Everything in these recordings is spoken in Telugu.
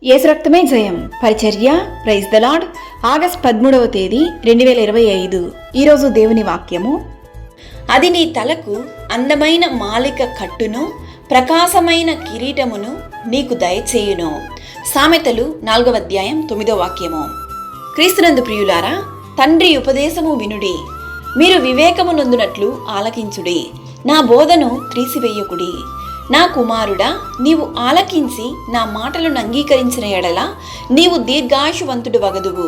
యేసు రక్తమే జయం పరిచర్య ప్రైజ్ ద లార్డ్. ఆగస్ట్ 13వ తేదీ 2025. ఈరోజు దేవుని వాక్యము. అది నీ తలకు అందమైన మాలిక కట్టును, ప్రకాశమైన కిరీటమును నీకు దయచేయును. సామెతలు 4వ అధ్యాయం 9వ వాక్యము. క్రీస్తునందు ప్రియులారా, తండ్రి ఉపదేశము వినుడి, మీరు వివేకము నొందునట్లు ఆలకించుడి. నా బోధను త్రీసివేయకుడి. నా కుమారుడా, నీవు ఆలకించి నా మాటలను అంగీకరించిన ఎడల నీవు దీర్ఘాయువంతుడు వగదువు.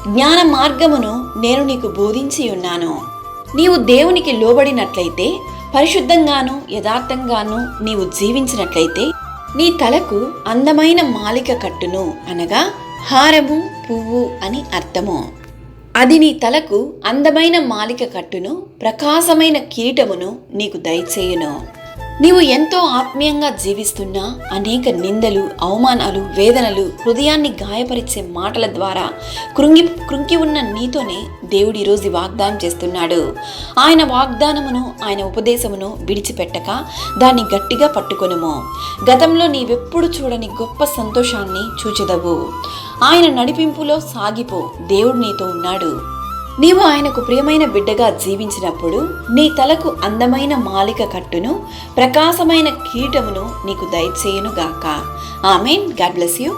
జ్ఞాన మార్గమును నేను నీకు బోధించి ఉన్నాను. నీవు దేవునికి లోబడినట్లయితే, పరిశుద్ధంగాను యథార్థంగాను నీవు జీవించినట్లయితే నీ తలకు అందమైన మాలిక కట్టును, అనగా హారము, పువ్వు అని అర్థము. అది నీ తలకు అందమైన మాలిక కట్టును, ప్రకాశమైన కిరీటమును నీకు దయచేయును. నీవు ఎంతో ఆత్మీయంగా జీవిస్తున్నా అనేక నిందలు, అవమానాలు, వేదనలు, హృదయాన్ని గాయపరిచే మాటల ద్వారా కృంగి ఉన్న నీతోనే దేవుడు ఈరోజు వాగ్దానం చేస్తున్నాడు. ఆయన వాగ్దానమును, ఆయన ఉపదేశమును విడిచిపెట్టక దాన్ని గట్టిగా పట్టుకొనుము. గతంలో నీవెప్పుడు చూడని గొప్ప సంతోషాన్ని చూచెదవు. ఆయన నడిపింపులో సాగిపో. దేవుడు నీతో ఉన్నాడు. నీవు ఆయనకు ప్రియమైన బిడ్డగా జీవించినప్పుడు నీ తలకు అందమైన మాలిక కట్టును, ప్రకాశమైన కిరీటమును నీకు దయచేయునుగాక. ఆమేన్. God bless you.